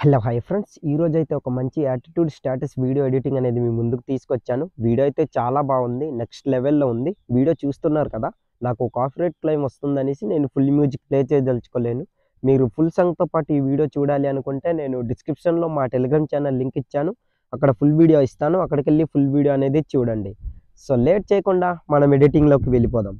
Hello hi friends, ఈరోజైతే ఒక మంచి యాటిట్యూడ్ స్టేటస్ వీడియో ఎడిటింగ్ అనేది మీ ముందుకు తీసుకొచ్చాను. వీడియో అయితే చాలా బాగుంది, నెక్స్ట్ లెవెల్లో ఉంది. వీడియో చూస్తున్నారు కదా, నాకు కాపీరైట్ క్లెయిమ్ వస్తుందనేసి నేను ఫుల్ మ్యూజిక్ ప్లే చేయదలుచుకోలేను. మీరు ఫుల్ సాంగ్తో పాటు ఈ వీడియో చూడాలి అనుకుంటే నేను డిస్క్రిప్షన్లో మా టెలిగ్రామ్ ఛానల్ లింక్ ఇచ్చాను, అక్కడ ఫుల్ వీడియో ఇస్తాను. అక్కడికి వెళ్ళి ఫుల్ వీడియో అనేది చూడండి. సో లేట్ చేయకుండా మనం ఎడిటింగ్లోకి వెళ్ళిపోదాం.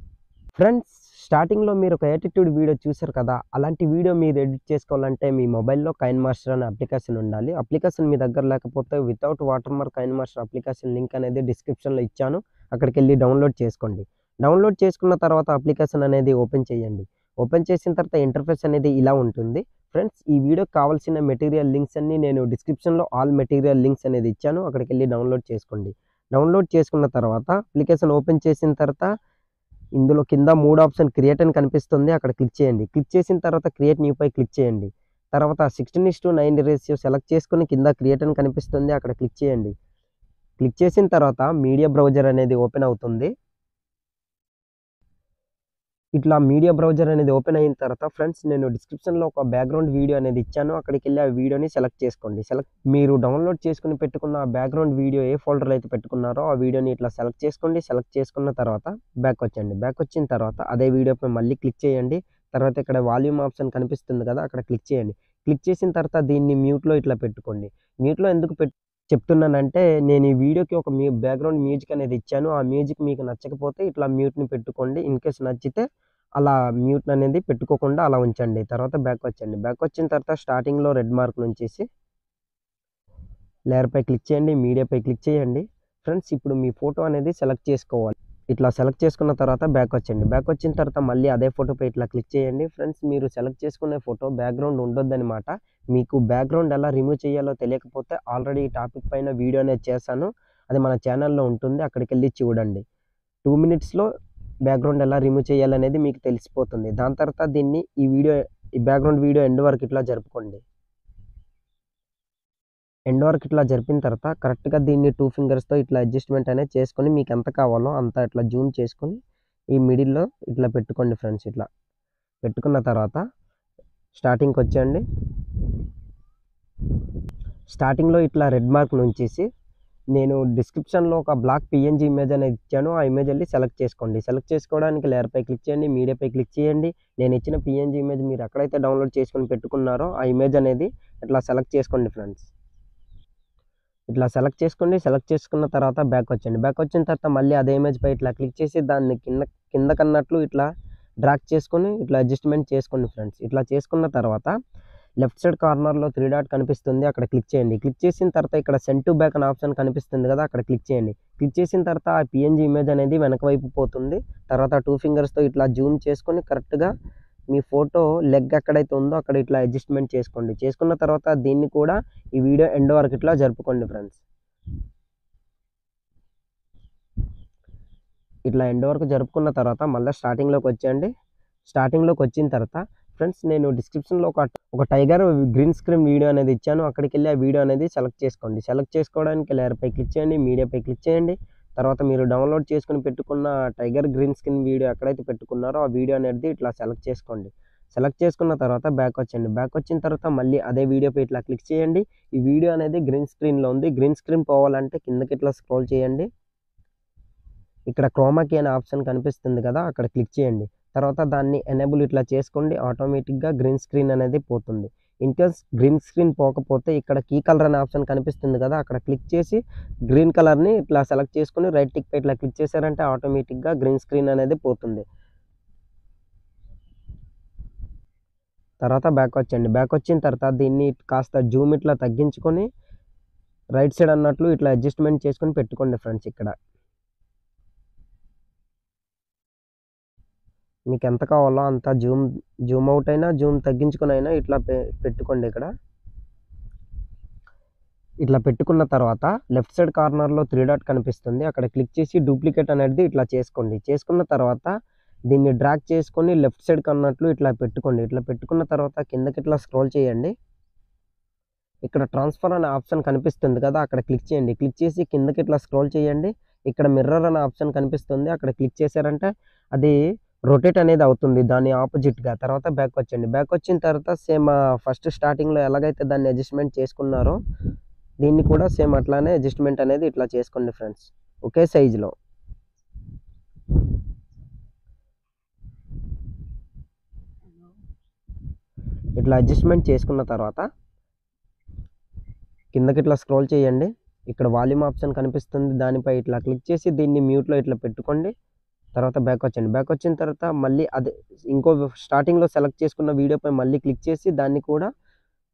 ఫ్రెండ్స్, స్టార్టింగ్లో మీరు ఒక యాటిట్యూడ్ వీడియో చూశారు కదా, అలాంటి వీడియో మీరు ఎడిట్ చేసుకోవాలంటే మీ మొబైల్లో కైన్ మాస్టర్ అనే అప్లికేషన్ ఉండాలి. అప్లికేషన్ మీ దగ్గర లేకపోతే without water mark Kine Master application link అనేది డిస్క్రిప్షన్లో ఇచ్చాను, అక్కడికి వెళ్ళి డౌన్లోడ్ చేసుకోండి. డౌన్లోడ్ చేసుకున్న తర్వాత అప్లికేషన్ అనేది ఓపెన్ చేయండి. ఓపెన్ చేసిన తర్వాత ఇంటర్ఫేస్ అనేది ఇలా ఉంటుంది. ఫ్రెండ్స్, ఈ వీడియోకి కావాల్సిన మెటీరియల్ లింక్స్ అన్ని నేను డిస్క్రిప్షన్లో ఆల్ మెటీరియల్ లింక్స్ అనేది ఇచ్చాను, అక్కడికి వెళ్ళి డౌన్లోడ్ చేసుకోండి. డౌన్లోడ్ చేసుకున్న తర్వాత అప్లికేషన్ ఓపెన్ చేసిన తర్వాత ఇందులో కింద 3 ఆప్షన్ క్రియేట్ అని కనిపిస్తుంది, అక్కడ క్లిక్ చేయండి. క్లిక్ చేసిన తర్వాత క్రియేట్ న్యూ పై క్లిక్ చేయండి. తర్వాత 16:9 రేషియో సెలెక్ట్ చేసుకొని కింద క్రియేట్ అని కనిపిస్తుంది, అక్కడ క్లిక్ చేయండి. క్లిక్ చేసిన తర్వాత మీడియా బ్రౌజర్ అనేది ఓపెన్ అవుతుంది. ఇట్లా మీడియా బ్రౌజర్ అనేది ఓపెన్ అయిన తర్వాత ఫ్రెండ్స్, నేను డిస్క్రిప్షన్లో ఒక బ్యాక్గ్రౌండ్ వీడియో అనేది ఇచ్చాను, అక్కడికి వెళ్ళి ఆ వీడియోని సెలెక్ట్ చేసుకోండి. మీరు డౌన్లోడ్ చేసుకుని పెట్టుకున్న ఆ బ్యాక్గ్రౌండ్ వీడియో ఏ ఫోల్డర్లో అయితే పెట్టుకున్నారో ఆ వీడియోని ఇట్లా సెలెక్ట్ చేసుకోండి. సెలెక్ట్ చేసుకున్న తర్వాత బ్యాక్ వచ్చండి. బ్యాక్ వచ్చిన తర్వాత అదే వీడియోపై మళ్ళీ క్లిక్ చేయండి. తర్వాత ఇక్కడ వాల్యూమ్ ఆప్షన్ కనిపిస్తుంది కదా, అక్కడ క్లిక్ చేయండి. క్లిక్ చేసిన తర్వాత దీన్ని మ్యూట్లో ఇట్లా పెట్టుకోండి. మ్యూట్లో ఎందుకు చెప్తున్నానంటే, నేను ఈ వీడియోకి ఒక బ్యాక్గ్రౌండ్ మ్యూజిక్ అనేది ఇచ్చాను. ఆ మ్యూజిక్ మీకు నచ్చకపోతే ఇట్లా మ్యూట్ని పెట్టుకోండి. ఇన్ కేస్ నచ్చితే అలా మ్యూట్ అనేది పెట్టుకోకుండా అలా ఉంచండి. తర్వాత బ్యాక్ వచ్చండి. బ్యాక్ వచ్చిన తర్వాత స్టార్టింగ్లో రెడ్ మార్క్ నుంచేసి లేయర్పై క్లిక్ చేయండి, మీడియాపై క్లిక్ చేయండి. ఫ్రెండ్స్, ఇప్పుడు మీ ఫోటో అనేది సెలెక్ట్ చేసుకోవాలి. ఇట్లా సెలెక్ట్ చేసుకున్న తర్వాత బ్యాక్ వచ్చండి. బ్యాక్ వచ్చిన తర్వాత మళ్ళీ అదే ఫోటోపై ఇట్లా క్లిక్ చేయండి. ఫ్రెండ్స్, మీరు సెలెక్ట్ చేసుకునే ఫోటో బ్యాక్గ్రౌండ్ ఉండొద్దనమాట. మీకు బ్యాక్గ్రౌండ్ ఎలా రిమూవ్ చేయాలో తెలియకపోతే ఆల్రెడీ ఈ టాపిక్ పైన వీడియో అనేది చేశాను, అది మన ఛానల్లో ఉంటుంది, అక్కడికి వెళ్ళి చూడండి. 2 మినిట్స్లో బ్యాక్గ్రౌండ్ ఎలా రిమూవ్ చేయాలనేది మీకు తెలిసిపోతుంది. దాని తర్వాత దీన్ని ఈ బ్యాక్గ్రౌండ్ వీడియో ఎండ్ వరకు ఇట్లా జరుపుకోండి. ఎండ్ వరకు ఇట్లా జరిపిన తర్వాత కరెక్ట్గా దీన్ని 2 ఫింగర్స్తో ఇట్లా అడ్జస్ట్మెంట్ అనేది చేసుకొని మీకు ఎంత కావాలో అంత ఇట్లా జూమ్ చేసుకొని ఈ మిడిల్లో ఇట్లా పెట్టుకోండి. ఫ్రెండ్స్, ఇట్లా పెట్టుకున్న తర్వాత స్టార్టింగ్కి వచ్చేయండి. స్టార్టింగ్లో ఇట్లా రెడ్ మార్క్ నుంచేసి నేను డిస్క్రిప్షన్లో ఒక బ్లాక్ పిఎన్జీ ఇమేజ్ అనేది ఇచ్చాను, ఆ ఇమేజ్ వెళ్ళి సెలెక్ట్ చేసుకోండి. సెలెక్ట్ చేసుకోవడానికి లేయర్పై క్లిక్ చేయండి, మీడియాపై క్లిక్ చేయండి. నేను ఇచ్చిన పిఎన్జీ ఇమేజ్ మీరు ఎక్కడైతే డౌన్లోడ్ చేసుకొని పెట్టుకున్నారో ఆ ఇమేజ్ అనేది ఇట్లా సెలెక్ట్ చేసుకోండి. ఫ్రెండ్స్, ఇట్లా సెలెక్ట్ చేసుకోండి. సెలెక్ట్ చేసుకున్న తర్వాత బ్యాక్ వచ్చండి. బ్యాక్ వచ్చిన తర్వాత మళ్ళీ అదే ఇమేజ్పై ఇట్లా క్లిక్ చేసి దాన్ని కిందకన్నట్లు ఇట్లా డ్రాగ్ చేసుకొని ఇట్లా అడ్జస్ట్మెంట్ చేసుకోండి. ఫ్రెండ్స్, ఇట్లా చేసుకున్న తర్వాత లెఫ్ట్ సైడ్ కార్నర్లో 3 డాట్ కనిపిస్తుంది, అక్కడ క్లిక్ చేయండి. క్లిక్ చేసిన తర్వాత ఇక్కడ సెండ్ టు బ్యాక్ అనే ఆప్షన్ కనిపిస్తుంది కదా, అక్కడ క్లిక్ చేయండి. క్లిక్ చేసిన తర్వాత ఆ పిఎన్జీ ఇమేజ్ అనేది వెనక వైపు పోతుంది. తర్వాత 2 ఫింగర్స్తో ఇట్లా జూమ్ చేసుకొని కరెక్ట్గా మీ ఫోటో లెగ్ ఎక్కడైతే ఉందో అక్కడ ఇట్లా అడ్జస్ట్మెంట్ చేసుకోండి. చేసుకున్న తర్వాత దీన్ని కూడా ఈ వీడియో ఎండ్ వరకు ఇట్లా జరుపుకోండి. ఫ్రెండ్స్, ఇట్లా ఎండ్ వరకు జరుపుకున్న తర్వాత మళ్ళీ స్టార్టింగ్లోకి వచ్చేయండి. స్టార్టింగ్లోకి వచ్చిన తర్వాత ఫ్రెండ్స్, నేను డిస్క్రిప్షన్లో ఒక టైగర్ గ్రీన్ స్క్రీన్ వీడియో అనేది ఇచ్చాను, అక్కడికి వెళ్ళి ఆ వీడియో అనేది సెలెక్ట్ చేసుకోండి. సెలెక్ట్ చేసుకోవడానికి లేయర్పై క్లిక్ చేయండి, మీడియాపై క్లిక్ చేయండి. తర్వాత మీరు డౌన్లోడ్ చేసుకుని పెట్టుకున్న టైగర్ గ్రీన్ స్క్రీన్ వీడియో ఎక్కడైతే పెట్టుకున్నారో ఆ వీడియో అనేది ఇట్లా సెలెక్ట్ చేసుకోండి. సెలెక్ట్ చేసుకున్న తర్వాత బ్యాక్ వచ్చండి. బ్యాక్ వచ్చిన తర్వాత మళ్ళీ అదే వీడియోపై ఇట్లా క్లిక్ చేయండి. ఈ వీడియో అనేది గ్రీన్ స్క్రీన్లో ఉంది. గ్రీన్ స్క్రీన్ పోవాలంటే కిందకి ఇట్లా స్క్రోల్ చేయండి. ఇక్కడ క్రోమాకీ అనే ఆప్షన్ కనిపిస్తుంది కదా, అక్కడ క్లిక్ చేయండి. తర్వాత దాన్ని ఎనేబుల్ ఇట్లా చేసుకోండి, ఆటోమేటిక్గా గ్రీన్ స్క్రీన్ అనేది పోతుంది. ఇన్ కేస్ గ్రీన్ స్క్రీన్ పోకపోతే ఇక్కడ కీ కలర్ అనే ఆప్షన్ కనిపిస్తుంది కదా, అక్కడ క్లిక్ చేసి గ్రీన్ కలర్ని ఇట్లా సెలెక్ట్ చేసుకొని రైట్ టిక్ పై ఇట్లా క్లిక్ చేశారంటే ఆటోమేటిక్గా గ్రీన్ స్క్రీన్ అనేది పోతుంది. తర్వాత బ్యాక్ వచ్చండి. బ్యాక్ వచ్చిన తర్వాత దీన్ని కాస్త జూమ్ ఇట్లా తగ్గించుకొని రైట్ సైడ్ అన్నట్లు ఇట్లా అడ్జస్ట్మెంట్ చేసుకొని పెట్టుకోండి. ఫ్రెండ్స్, ఇక్కడ మీకు ఎంత కావాలో అంత జూమ్ అవుట్ అయినా జూమ్ తగ్గించుకొని అయినా ఇట్లా పెట్టుకోండి. ఇక్కడ ఇట్లా పెట్టుకున్న తర్వాత లెఫ్ట్ సైడ్ కార్నర్లో 3 డాట్ కనిపిస్తుంది, అక్కడ క్లిక్ చేసి డూప్లికేట్ అనేది ఇట్లా చేసుకోండి. చేసుకున్న తర్వాత దీన్ని డ్రాగ్ చేసుకొని లెఫ్ట్ సైడ్కి అన్నట్లు ఇట్లా పెట్టుకోండి. ఇట్లా పెట్టుకున్న తర్వాత కిందకి ఇట్లా స్క్రోల్ చేయండి. ఇక్కడ ట్రాన్స్ఫర్ అనే ఆప్షన్ కనిపిస్తుంది కదా, అక్కడ క్లిక్ చేయండి. క్లిక్ చేసి కిందకి ఇట్లా స్క్రోల్ చేయండి. ఇక్కడ మిర్రర్ అనే ఆప్షన్ కనిపిస్తుంది, అక్కడ క్లిక్ చేశారంటే అది రొటేట్ అనేది అవుతుంది దాని ఆపోజిట్‌గా. తర్వాత బ్యాక్ వచ్చేయండి. బ్యాక్ వచ్చిన తర్వాత సేమ్ ఫస్ట్ స్టార్టింగ్‌లో ఎలాగైతే దాన్ని అడ్జస్ట్‌మెంట్ చేసుకున్నారో, దీన్ని కూడా సేమ్ అట్లానే అడ్జస్ట్‌మెంట్ అనేది ఇట్లా చేసుకోండి ఫ్రెండ్స్. ఒకే సైజులో. ఇట్లా అడ్జస్ట్‌మెంట్ చేసుకున్న తర్వాత కిందకి ఇట్లా స్క్రోల్ చేయండి. ఇక్కడ వాల్యూమ్ ఆప్షన్ కనిపిస్తుంది. దానిపై ఇట్లా క్లిక్ చేసి దీన్ని మ్యూట్‌లో ఇట్లా పెట్టుకోండి. తర్వాత బ్యాక్ వచ్చేయండి. బ్యాక్ వచ్చిన తర్వాత మళ్ళీ అదే ఇంకో స్టార్టింగ్‌లో సెలెక్ట్ చేసుకున్న వీడియోపై మళ్ళీ క్లిక్ చేసి దాన్ని కూడా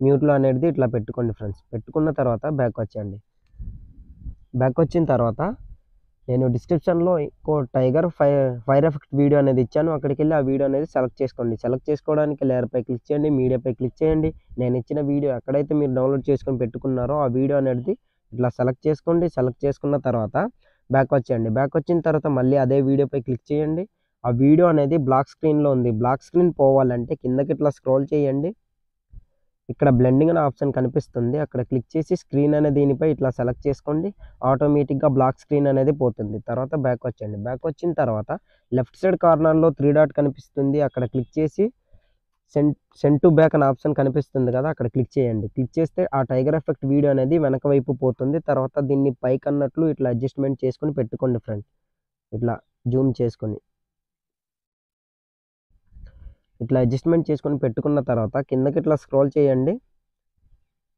మ్యూట్‌లో అనేది ఇట్లా పెట్టుకోండి ఫ్రెండ్స్. పెట్టుకున్న తర్వాత బ్యాక్ వచ్చేయండి. బ్యాక్ వచ్చిన తర్వాత నేను డిస్క్రిప్షన్‌లో ఇంకో టైగర్ ఫైర్ ఎఫెక్ట్ వీడియో అనేది ఇచ్చాను. అక్కడికెళ్ళి ఆ వీడియో అనేది సెలెక్ట్ చేసుకోండి. సెలెక్ట్ చేసుకోవడానికి లేయర్‌పై క్లిక్ చేయండి. మీడియాపై క్లిక్ చేయండి. నేను ఇచ్చిన వీడియో ఎక్కడైతే మీరు డౌన్‌లోడ్ చేసుకొని పెట్టుకున్నారో ఆ వీడియో అనేది ఇట్లా సెలెక్ట్ చేసుకోండి. సెలెక్ట్ చేసుకున్న తర్వాత బ్యాక్ వచ్చేయండి. బ్యాక్ వచ్చిన తర్వాత మళ్ళీ అదే వీడియోపై క్లిక్ చేయండి. ఆ వీడియో అనేది బ్లాక్ స్క్రీన్‌లో ఉంది. బ్లాక్ స్క్రీన్ పోవాలంటే కిందకి ఇట్లా స్క్రోల్ చేయండి. ఇక్కడ బ్లెండింగ్ అనే ఆప్షన్ కనిపిస్తుంది. అక్కడ క్లిక్ చేసి స్క్రీన్ అనే దీనిపై ఇట్లా సెలెక్ట్ చేసుకోండి. ఆటోమేటిక్‌గా బ్లాక్ స్క్రీన్ అనేది పోతుంది. తర్వాత బ్యాక్ వచ్చేయండి. బ్యాక్ వచ్చిన తర్వాత లెఫ్ట్ సైడ్ కార్నర్‌లో 3 డాట్ కనిపిస్తుంది. అక్కడ క్లిక్ చేసి సెండ్ టు బ్యాక్ అనే ఆప్షన్ కనిపిస్తుంది కదా! అక్కడ క్లిక్ చేయండి. క్లిక్ చేస్తే ఆ టైగర్ ఎఫెక్ట్ వీడియో అనేది వెనక వైపు పోతుంది. తర్వాత దీన్ని పైకన్నట్లు ఇట్లా అడ్జస్ట్‌మెంట్ చేసుకొని పెట్టుకోండి ఫ్రెండ్స్. ఇట్లా జూమ్ చేసుకొని. ఇట్లా అడ్జస్ట్‌మెంట్ చేసుకొని పెట్టుకున్న తర్వాత కిందకి ఇట్లా స్క్రోల్ చేయండి.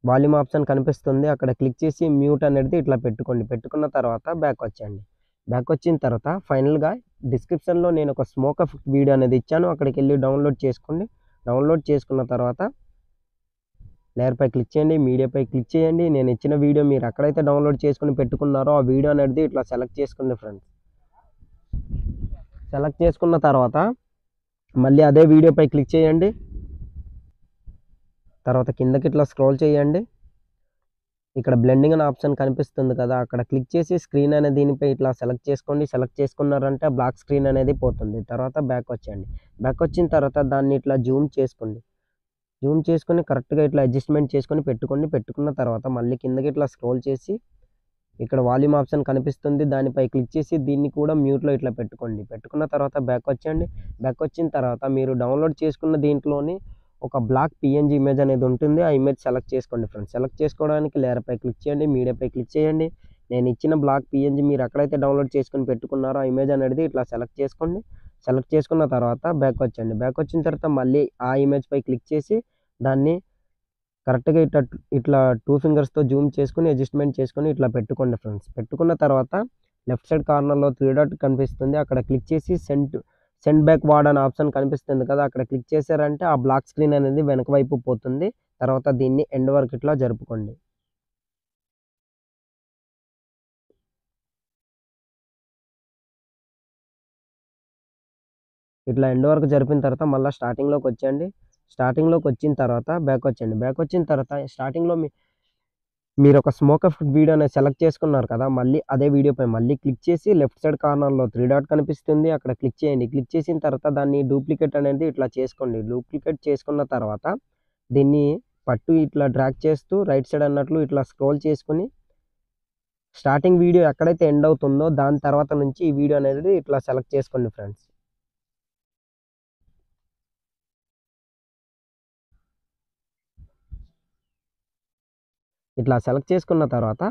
వాల్యూమ్ ఆప్షన్ కనిపిస్తుంది. అక్కడ క్లిక్ చేసి మ్యూట్ అనేది ఇట్లా పెట్టుకోండి. పెట్టుకున్న తర్వాత బ్యాక్ వచ్చేయండి. బ్యాక్ వచ్చిన తర్వాత ఫైనల్‌గా డిస్క్రిప్షన్‌లో నేను ఒక స్మోక్ ఎఫెక్ట్ వీడియో అనేది ఇచ్చాను. అక్కడికెళ్ళి డౌన్‌లోడ్ చేసుకోండి. డౌన్‌లోడ్ చేసుకున్న తర్వాత లేయర్‌పై క్లిక్ చేయండి. మీడియాపై క్లిక్ చేయండి. నేను ఇచ్చిన వీడియో మీరు ఎక్కడైతే డౌన్‌లోడ్ చేసుకొని పెట్టుకున్నారో ఆ వీడియో అనేది ఇట్లా సెలెక్ట్ చేసుకోండి ఫ్రెండ్స్. సెలెక్ట్ చేసుకున్న తర్వాత మళ్ళీ అదే వీడియోపై క్లిక్ చేయండి. తర్వాత కిందకి ఇట్లా స్క్రోల్ చేయండి. ఇక్కడ బ్లెండింగ్ అనే ఆప్షన్ కనిపిస్తుంది కదా! అక్కడ క్లిక్ చేసి స్క్రీన్ అనే దీనిపై ఇట్లా సెలెక్ట్ చేసుకోండి. సెలెక్ట్ చేసుకున్నారంటే బ్లాక్ స్క్రీన్ అనేది పోతుంది. తర్వాత బ్యాక్ వచ్చేయండి. బ్యాక్ వచ్చిన తర్వాత దాన్ని ఇట్లా జూమ్ చేసుకోండి. జూమ్ చేసుకొని కరెక్ట్‌గా ఇట్లా అడ్జస్ట్‌మెంట్ చేసుకొని పెట్టుకోండి. పెట్టుకున్న తర్వాత మళ్ళీ కిందకి ఇట్లా స్క్రోల్ చేసి ఇక్కడ వాల్యూమ్ ఆప్షన్ కనిపిస్తుంది. దానిపై క్లిక్ చేసి దీన్ని కూడా మ్యూట్‌లో ఇట్లా పెట్టుకోండి. పెట్టుకున్న తర్వాత బ్యాక్ వచ్చేయండి. బ్యాక్ వచ్చిన తర్వాత మీరు డౌన్‌లోడ్ చేసుకున్న దీంట్లోని ఒక బ్లాక్ పీఎన్‌జీ ఇమేజ్ అనేది ఉంటుంది. ఆ ఇమేజ్ సెలెక్ట్ చేసుకోండి ఫ్రెండ్స్. సెలెక్ట్ చేసుకోవడానికి లేయర్‌పై క్లిక్ చేయండి. మీడియాపై క్లిక్ చేయండి. నేను ఇచ్చిన బ్లాక్ పీఎన్‌జీ మీరు ఎక్కడైతే డౌన్‌లోడ్ చేసుకొని పెట్టుకున్నారో ఆ ఇమేజ్ అనేది ఇట్లా సెలెక్ట్ చేసుకోండి. సెలెక్ట్ చేసుకున్న తర్వాత బ్యాక్ వచ్చేయండి. బ్యాక్ వచ్చిన తర్వాత మళ్ళీ ఆ ఇమేజ్‌పై క్లిక్ చేసి దాన్ని కరెక్ట్‌గా ఇట్లా 2 ఫింగర్స్‌తో జూమ్ చేసుకొని అడ్జస్ట్‌మెంట్ చేసుకొని ఇట్లా పెట్టుకోండి ఫ్రెండ్స్. పెట్టుకున్న తర్వాత లెఫ్ట్ సైడ్ కార్నర్‌లో 3 డాట్ కనిపిస్తుంది. అక్కడ క్లిక్ చేసి సెండ్ బ్యాక్ వార్డ్ అనే ఆప్షన్ కనిపిస్తుంది కదా! అక్కడ క్లిక్ చేశారంటే ఆ బ్లాక్ స్క్రీన్ అనేది వెనక వైపు పోతుంది. తర్వాత దీన్ని ఎండ్ వరకు ఇట్లా జరుపుకోండి. ఇట్లా ఎండ్ వరకు జరిపిన తర్వాత మళ్ళా స్టార్టింగ్‌లోకి వచ్చేయండి. స్టార్టింగ్‌లోకి వచ్చిన తర్వాత బ్యాక్ వచ్చేయండి. బ్యాక్ వచ్చిన తర్వాత స్టార్టింగ్‌లో మీరొక స్మోక్ ఎఫెక్ట్ వీడియో అనేది సెలెక్ట్ చేసుకున్నారు కదా! మళ్ళీ అదే వీడియోపై మళ్ళీ క్లిక్ చేసి లెఫ్ట్ సైడ్ కార్నర్‌లో 3 డాట్ కనిపిస్తుంది. అక్కడ క్లిక్ చేయండి. క్లిక్ చేసిన తర్వాత దాన్ని డూప్లికేట్ అనేది ఇట్లా చేసుకోండి. డూప్లికేట్ చేసుకున్న తర్వాత దీన్ని పట్టు ఇట్లా డ్రాగ్ చేస్తూ రైట్ సైడ్ అన్నట్లు ఇట్లా స్క్రోల్ చేసుకొని స్టార్టింగ్ వీడియో ఎక్కడైతే ఎండ్ అవుతుందో దాని తర్వాత నుంచి ఈ వీడియో అనేది ఇట్లా సెలెక్ట్ చేసుకోండి ఫ్రెండ్స్. ఇట్లా సెలెక్ట్ చేసుకున్న తర్వాత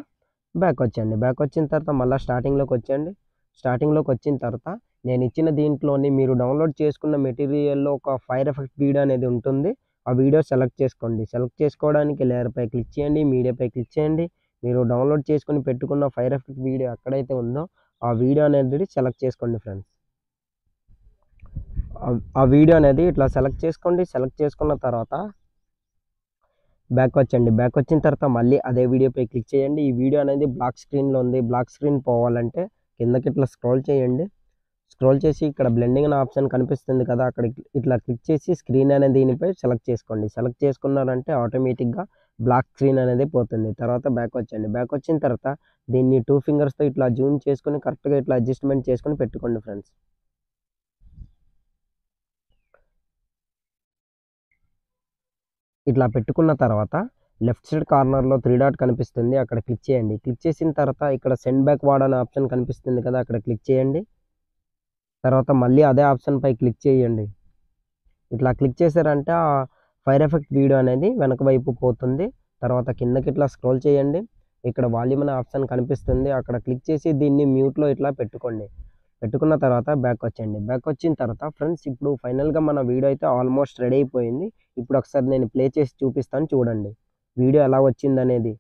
బ్యాక్ వచ్చేయండి. బ్యాక్ వచ్చిన తర్వాత మళ్ళా స్టార్టింగ్‌లోకి వచ్చేయండి. స్టార్టింగ్‌లోకి వచ్చిన తర్వాత నేను ఇచ్చిన దీంట్లోని మీరు డౌన్‌లోడ్ చేసుకున్న మెటీరియల్‌లో ఒక ఫైర్ ఎఫెక్ట్ వీడియో అనేది ఉంటుంది. ఆ వీడియో సెలెక్ట్ చేసుకోండి. సెలెక్ట్ చేసుకోవడానికి లేయర్‌పై క్లిక్ చేయండి. మీడియాపై క్లిక్ చేయండి. మీరు డౌన్‌లోడ్ చేసుకొని పెట్టుకున్న ఫైర్ ఎఫెక్ట్ వీడియో ఎక్కడైతే ఉందో ఆ వీడియో అనేది సెలెక్ట్ చేసుకోండి ఫ్రెండ్స్. ఆ వీడియో అనేది ఇట్లా సెలెక్ట్ చేసుకోండి. సెలెక్ట్ చేసుకున్న తర్వాత బ్యాక్ వచ్చండి. బ్యాక్ వచ్చిన తర్వాత మళ్ళీ అదే వీడియోపై క్లిక్ చేయండి. ఈ వీడియో అనేది బ్లాక్ స్క్రీన్‌లో ఉంది. బ్లాక్ స్క్రీన్ పోవాలంటే కిందకి ఇట్లా స్క్రోల్ చేయండి. స్క్రోల్ చేసి ఇక్కడ బ్లెండింగ్ అనే ఆప్షన్ కనిపిస్తుంది కదా! అక్కడ ఇట్లా క్లిక్ చేసి స్క్రీన్ అనే దీనిపై సెలెక్ట్ చేసుకోండి. సెలెక్ట్ చేసుకున్నారంటే ఆటోమేటిక్‌గా బ్లాక్ స్క్రీన్ అనేది పోతుంది. తర్వాత బ్యాక్ వచ్చండి. బ్యాక్ వచ్చిన తర్వాత దీన్ని 2 ఫింగర్స్‌తో ఇట్లా జూమ్ చేసుకొని కరెక్ట్‌గా ఇట్లా అడ్జస్ట్‌మెంట్ చేసుకొని పెట్టుకోండి ఫ్రెండ్స్. ఇట్లా పెట్టుకున్న తర్వాత లెఫ్ట్ సైడ్ కార్నర్‌లో 3 డాట్ కనిపిస్తుంది. అక్కడ క్లిక్ చేయండి. క్లిక్ చేసిన తర్వాత ఇక్కడ సెండ్ బ్యాక్ వార్డ్ అనే ఆప్షన్ కనిపిస్తుంది కదా! అక్కడ క్లిక్ చేయండి. తర్వాత మళ్ళీ అదే ఆప్షన్పై క్లిక్ చేయండి. ఇట్లా క్లిక్ చేశారంటే ఆ ఫైర్ ఎఫెక్ట్ వీడియో అనేది వెనక వైపు పోతుంది. తర్వాత కిందకి ఇట్లా స్క్రోల్ చేయండి. ఇక్కడ వాల్యూమ్ అనే ఆప్షన్ కనిపిస్తుంది. అక్కడ క్లిక్ చేసి దీన్ని మ్యూట్‌లో ఇట్లా పెట్టుకోండి. పెట్టుకున్న తర్వాత బ్యాక్ వచ్చేయండి. బ్యాక్ వచ్చిన తర్వాత ఫ్రెండ్స్ ఇప్పుడు ఫైనల్‌గా మన వీడియో అయితే ఆల్మోస్ట్ రెడీ అయిపోయింది. ఇప్పుడు ఒకసారి నేను ప్లే చేసి చూపిస్తాను చూడండి. వీడియో ఎలా వచ్చిందనేది.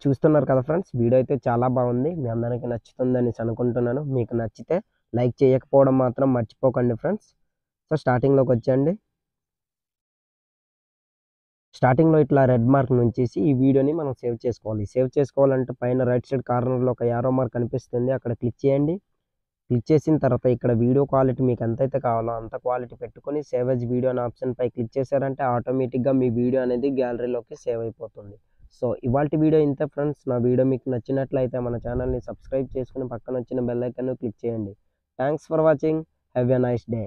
చూస్తున్నారు కదా ఫ్రెండ్స్, వీడియో అయితే చాలా బాగుంది. మీ అందరికీ నచ్చుతుందనేసి అనుకుంటున్నాను. మీకు నచ్చితే లైక్ చేయకపోవడం మాత్రం మర్చిపోకండి ఫ్రెండ్స్. సో స్టార్టింగ్‌లోకి వచ్చేయండి. స్టార్టింగ్‌లో ఇట్లా రెడ్ మార్క్ నుంచేసి ఈ వీడియోని మనం సేవ్ చేసుకోవాలి. సేవ్ చేసుకోవాలంటే పైన రైట్ సైడ్ కార్నర్‌లో ఒక యారో మార్క్ కనిపిస్తుంది. అక్కడ క్లిక్ చేయండి. క్లిక్ చేసిన తర్వాత ఇక్కడ వీడియో క్వాలిటీ మీకు ఎంతైతే కావాలో అంత క్వాలిటీ పెట్టుకొని సేవ్ యాజ్ వీడియో అనే ఆప్షన్‌పై క్లిక్ చేశారంటే ఆటోమేటిక్‌గా మీ వీడియో అనేది గ్యాలరీలోకి సేవ్ అయిపోతుంది. సో ఇవాల్టి వీడియో ఇంతే ఫ్రెండ్స్. నా వీడియో మీకు నచ్చినట్లయితే మన ఛానల్‌ని సబ్స్క్రైబ్ చేసుకొని పక్కన వచ్చిన బెల్ ఐకాన్‌ని క్లిక్ చేయండి. Thanks for watching. Have a nice day.